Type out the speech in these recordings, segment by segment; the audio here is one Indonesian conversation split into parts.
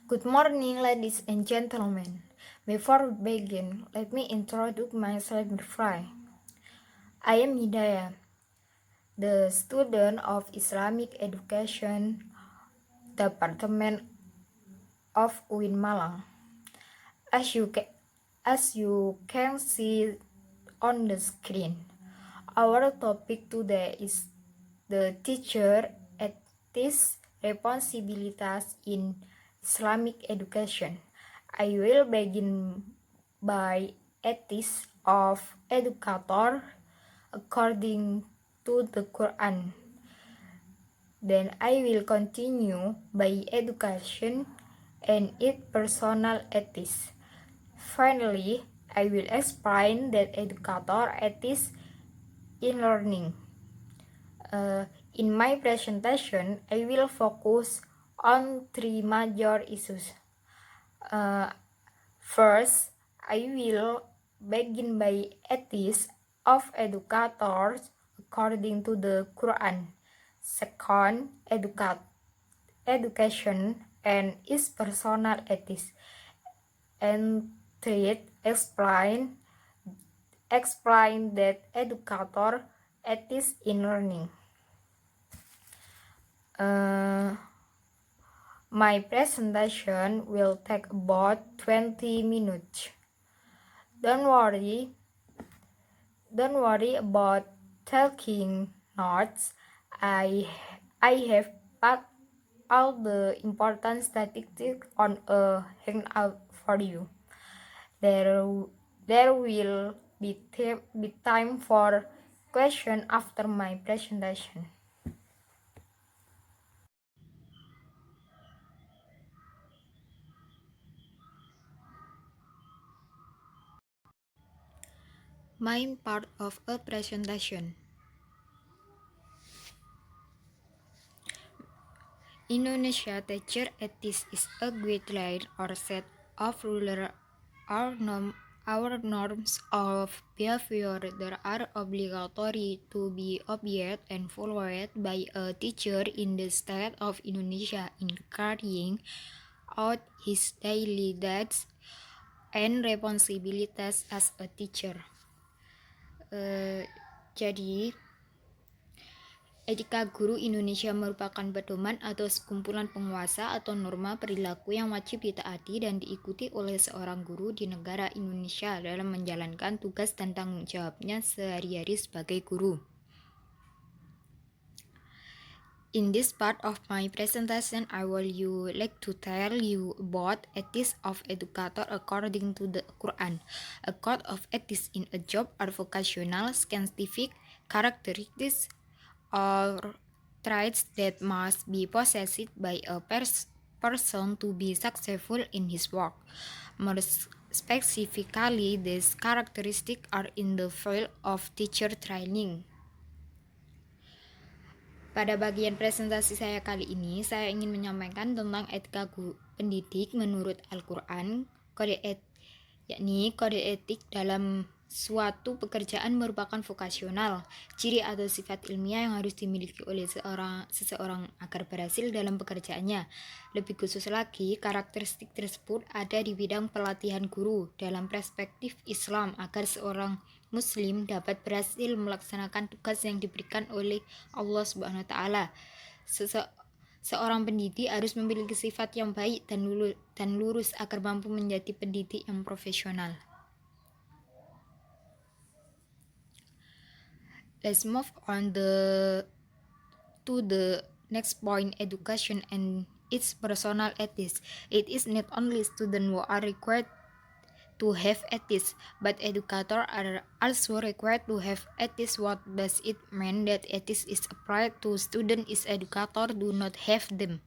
Good morning, ladies and gentlemen. Before we begin, let me introduce myself briefly. I am Hidayah, the student of Islamic Education Department of UIN Malang. As you can see on the screen, our topic today is the teacher ethics responsibilities in Islamic education. I will begin by ethics of educator according to the Quran. Then I will continue by education and its personal ethics. Finally, I will explain that educator ethics in learning. In my presentation, I will focus on three major issues. First, I will begin by ethics of educators according to the Quran. Second, education and its personal ethics. And third, explain that educator ethics in learning. My presentation will take about 20 minutes. Don't worry about taking notes. I have put all the important statistics on a handout for you. There will be time for question after my presentation. Main part of a presentation. Indonesia teacher ethics is a guideline or set of rules or norms of behavior that are obligatory to be obeyed and followed by a teacher in the state of Indonesia in carrying out his daily duties and responsibilities as a teacher. Jadi etika guru Indonesia merupakan pedoman atau sekumpulan penguasa atau norma perilaku yang wajib ditaati dan diikuti oleh seorang guru di negara Indonesia dalam menjalankan tugas dan tanggung jawabnya sehari-hari sebagai guru. In this part of my presentation, I will like to tell you about ethics of educator according to the Quran. A code of ethics in a job or vocational scientific characteristics or traits that must be possessed by a person to be successful in his work. More specifically, these characteristics are in the field of teacher training. Pada bagian presentasi saya kali ini, saya ingin menyampaikan tentang etika pendidik menurut Al-Quran, yakni kode etik dalam suatu pekerjaan merupakan vokasional, ciri atau sifat ilmiah yang harus dimiliki oleh seseorang agar berhasil dalam pekerjaannya. Lebih khusus lagi, karakteristik tersebut ada di bidang pelatihan guru dalam perspektif Islam agar seorang Muslim dapat berhasil melaksanakan tugas yang diberikan oleh Allah Subhanahu wa Ta'ala. Seorang pendidik harus memiliki sifat yang baik dan lurus agar mampu menjadi pendidik yang profesional. Let's move on to the next point, education and its personal ethics. It is not only students who are required to have ethics, but educators are also required to have ethics. What does it mean that ethics is applied to students if educators do not have them?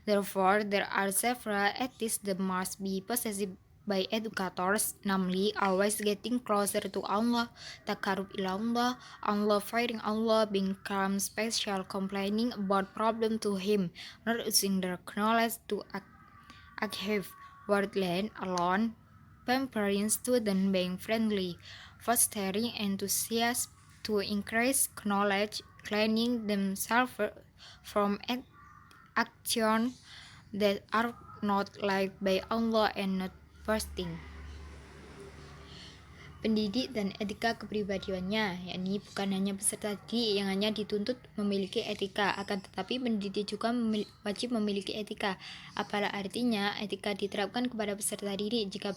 Therefore, there are several ethics that must be possessed by educators, namely always getting closer to Allah, takarub ilallah, Allah fearing Allah, being calm, special, complaining about problem to Him, not using their knowledge to achieve wordland alone, pampering student, being friendly, fostering enthusiasm to increase knowledge, cleaning themselves from action that are not liked by Allah and not fasting. Pendidik dan etika kepribadiannya, yakni bukan hanya peserta didik yang hanya dituntut memiliki etika, akan tetapi pendidik juga wajib memiliki etika. Apalah artinya etika diterapkan kepada peserta didik jika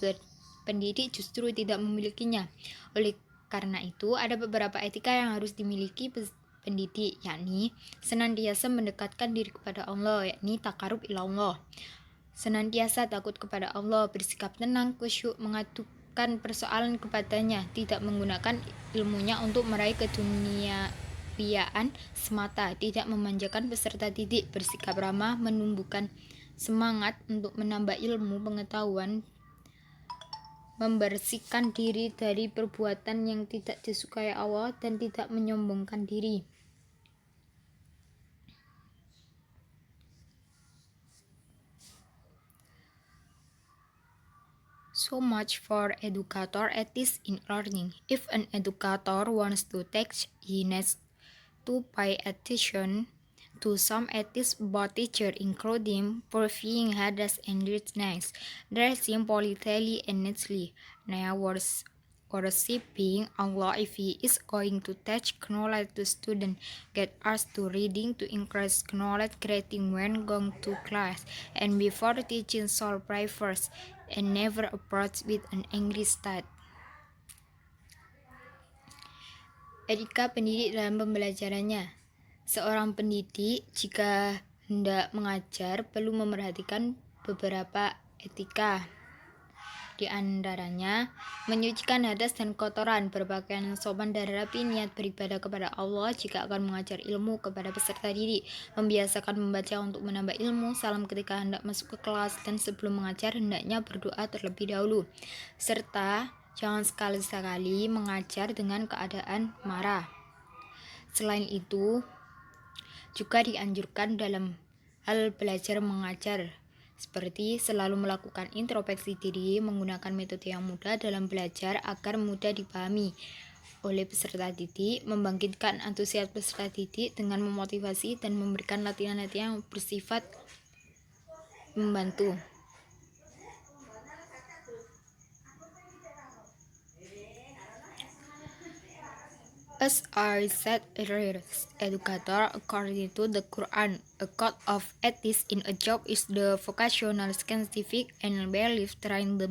pendidik justru tidak memilikinya. Oleh karena itu, ada beberapa etika yang harus dimiliki pendidik, yakni senantiasa mendekatkan diri kepada Allah, yakni takarub ilallah, senantiasa takut kepada Allah, bersikap tenang, khusyuk, mengadukan persoalan kepadanya, tidak menggunakan ilmunya untuk meraih keduniawiaan semata, tidak memanjakan peserta didik, bersikap ramah, menumbuhkan semangat untuk menambah ilmu pengetahuan, membersihkan diri dari perbuatan yang tidak disukai Allah, dan tidak menyombongkan diri. So much for educator ethics in learning. If an educator wants to teach, he needs to pay attention to some ethics about teacher, including purifying hadas and richness, dressing politely and neatly, worshipping Allah if he is going to teach knowledge to students, get asked to reading to increase knowledge creating when going to class, and before teaching shall pray first, and never approach with an angry state. Etika pendidik dalam pembelajarannya. Seorang pendidik jika hendak mengajar perlu memerhatikan beberapa etika. Di antaranya, menyucikan hadas dan kotoran, berpakaian yang sopan dan rapi, niat beribadah kepada Allah jika akan mengajar ilmu kepada peserta didik, membiasakan membaca untuk menambah ilmu, salam ketika hendak masuk ke kelas, dan sebelum mengajar hendaknya berdoa terlebih dahulu, serta jangan sekali-sekali mengajar dengan keadaan marah. Selain itu, juga dianjurkan dalam hal belajar mengajar, seperti selalu melakukan introspeksi diri, menggunakan metode yang mudah dalam belajar agar mudah dipahami oleh peserta didik, membangkitkan antusias peserta didik dengan memotivasi dan memberikan latihan-latihan yang bersifat membantu. As I said earlier, educator, according to the Quran, a code of ethics in a job is the vocational, scientific, and belief trained the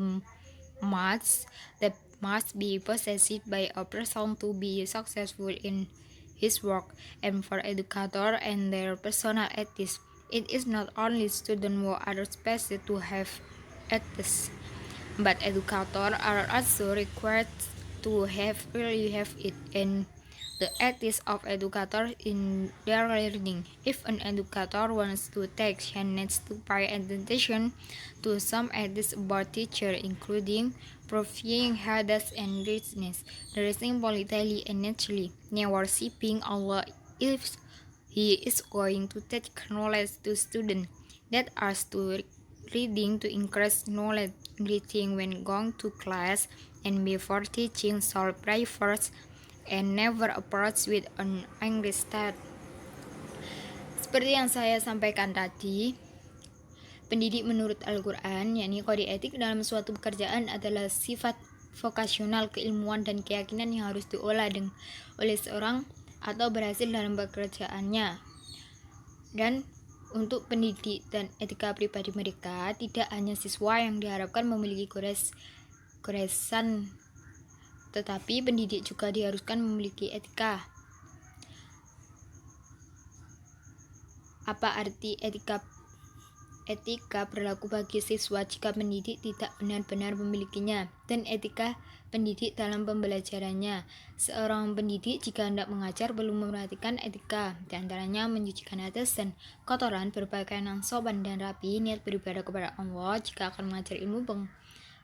must that must be possessed by a person to be successful in his work. And for educator and their personal ethics, it is not only students who are expected to have ethics, but educators are also required to really have it, and the ethics of educators in their learning. If an educator wants to teach, he needs to pay attention to some ethics about teacher, including purifying hadas and richness, dressing politely and naturally, worshipping Allah if he is going to teach knowledge to students, that are to reading to increase knowledge, reading when going to class, and before teaching shall pray first, and never approach with an angry state. Seperti yang saya sampaikan tadi, pendidik menurut Al-Quran, yakni kode etik dalam suatu pekerjaan adalah sifat vokasional, keilmuan, dan keyakinan yang harus diolah oleh seorang atau berhasil dalam pekerjaannya. Dan untuk pendidik dan etika pribadi mereka, tidak hanya siswa yang diharapkan memiliki goresan, tetapi pendidik juga diharuskan memiliki etika. Apa arti etika? Etika berlaku bagi siswa jika pendidik tidak benar-benar memilikinya, dan etika pendidik dalam pembelajarannya. Seorang pendidik jika hendak mengajar perlu memperhatikan etika, diantaranya menyucikan hadas dan kotoran, berpakaian yang sopan dan rapi, niat beribadah kepada Allah jika akan mengajar ilmu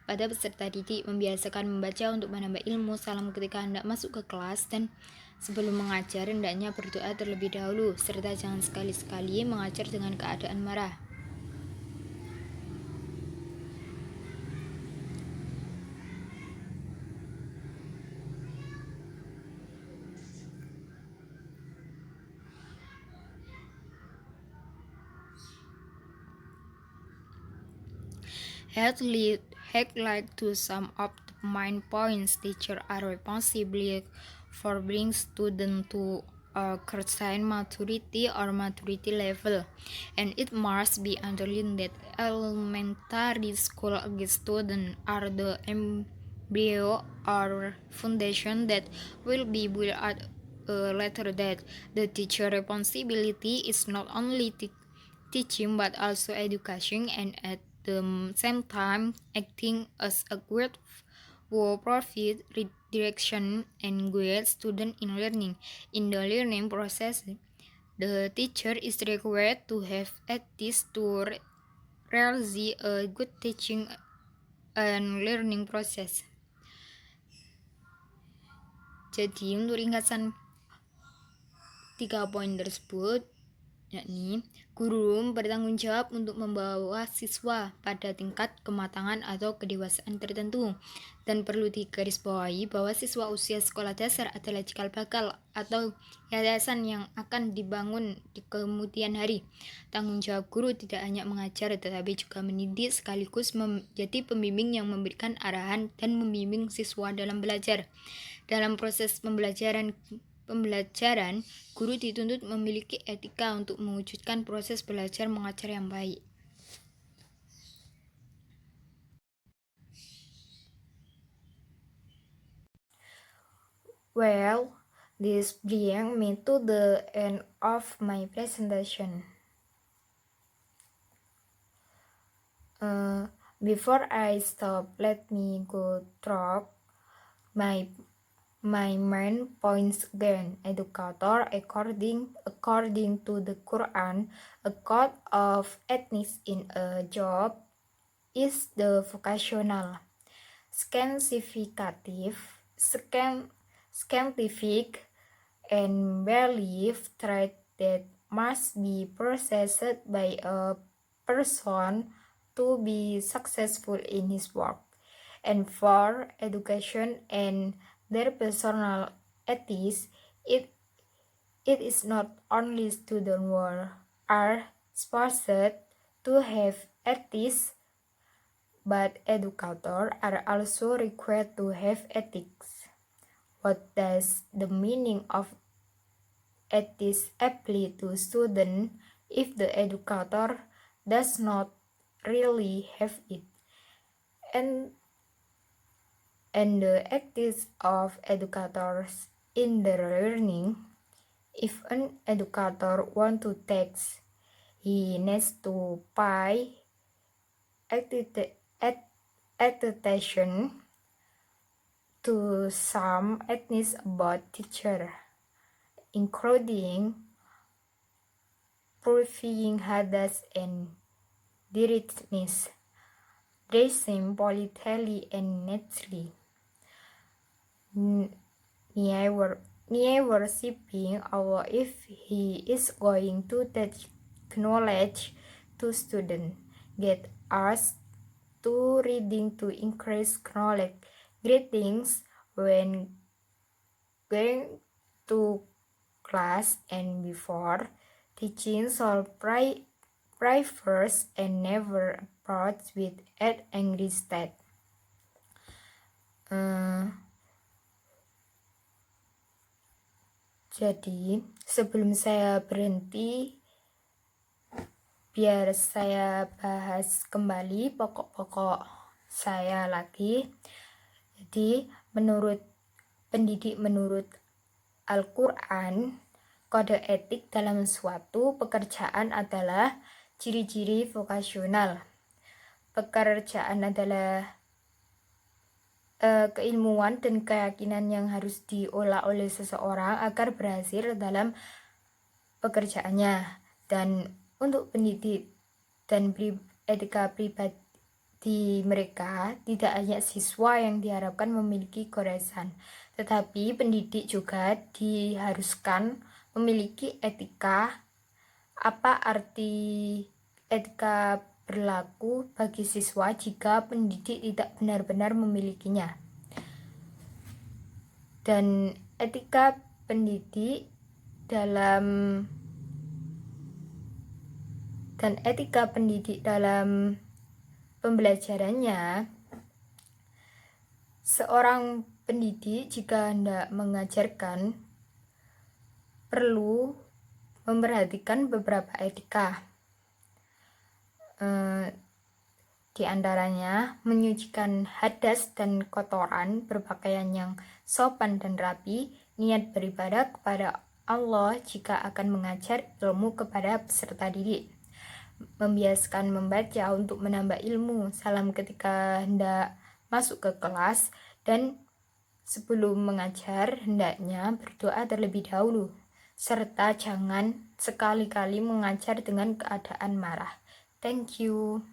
pada peserta didik, membiasakan membaca untuk menambah ilmu, salam ketika hendak masuk ke kelas, dan sebelum mengajar hendaknya berdoa terlebih dahulu, serta jangan sekali-sekali mengajar dengan keadaan marah. I'd like to sum up the main points. Teachers are responsible for bringing students to a certain maturity or maturity level, and it must be underlined that elementary school students are the embryo or foundation that will be built at a later date. The teacher responsibility is not only teaching but also education, and at the same time acting as a guide for profit redirection and guide student in learning. In the learning process, the teacher is required to have ethics to realize a good teaching and learning process. Jadi untuk ringkasan 3 poin tersebut, yakni guru bertanggung jawab untuk membawa siswa pada tingkat kematangan atau kedewasaan tertentu, dan perlu digarisbawahi bahwa siswa usia sekolah dasar adalah cikal bakal atau yayasan yang akan dibangun di kemudian hari. Tanggung jawab guru tidak hanya mengajar tetapi juga mendidik sekaligus menjadi pembimbing yang memberikan arahan dan membimbing siswa dalam belajar. Dalam proses pembelajaran, guru dituntut memiliki etika untuk mewujudkan proses belajar mengajar yang baik. Well, this brings me to the end of my presentation. Before I stop, let me go through my main points again. Educator, according to the Quran, a code of ethics in a job is the vocational, scientific, and belief trait that must be possessed by a person to be successful in his work. And for education and their personal ethics, it is not only students who are supposed to have ethics, but educators are also required to have ethics. What does the meaning of ethics apply to students if the educator does not really have it? And the ethics of educators in their learning. If an educator wants to teach, he needs to pay attention to some ethics about teacher, including proving hadas and directness, dressing politely and neatly, near worshipping Allah if he is going to teach knowledge to students, get asked to reading to increase knowledge, greetings when going to class and before teaching should pray first and never approach with an angry state. Jadi sebelum saya berhenti, biar saya bahas kembali pokok-pokok saya lagi. Jadi menurut Al-Quran, kode etik dalam suatu pekerjaan adalah ciri-ciri vokasional. Pekerjaan adalah keilmuan dan keyakinan yang harus diolah oleh seseorang agar berhasil dalam pekerjaannya. Dan untuk pendidik dan etika pribadi mereka, tidak hanya siswa yang diharapkan memiliki goresan, tetapi pendidik juga diharuskan memiliki etika. Apa arti etika berlaku bagi siswa jika pendidik tidak benar-benar memilikinya? Dan etika pendidik dalam pembelajarannya, seorang pendidik jika hendak mengajarkan perlu memperhatikan beberapa etika. Di antaranya menyucikan hadas dan kotoran, berpakaian yang sopan dan rapi, niat beribadah kepada Allah jika akan mengajar ilmu kepada peserta didik, membiasakan membaca untuk menambah ilmu, salam ketika hendak masuk ke kelas, dan sebelum mengajar hendaknya berdoa terlebih dahulu, serta jangan sekali-kali mengajar dengan keadaan marah. Thank you.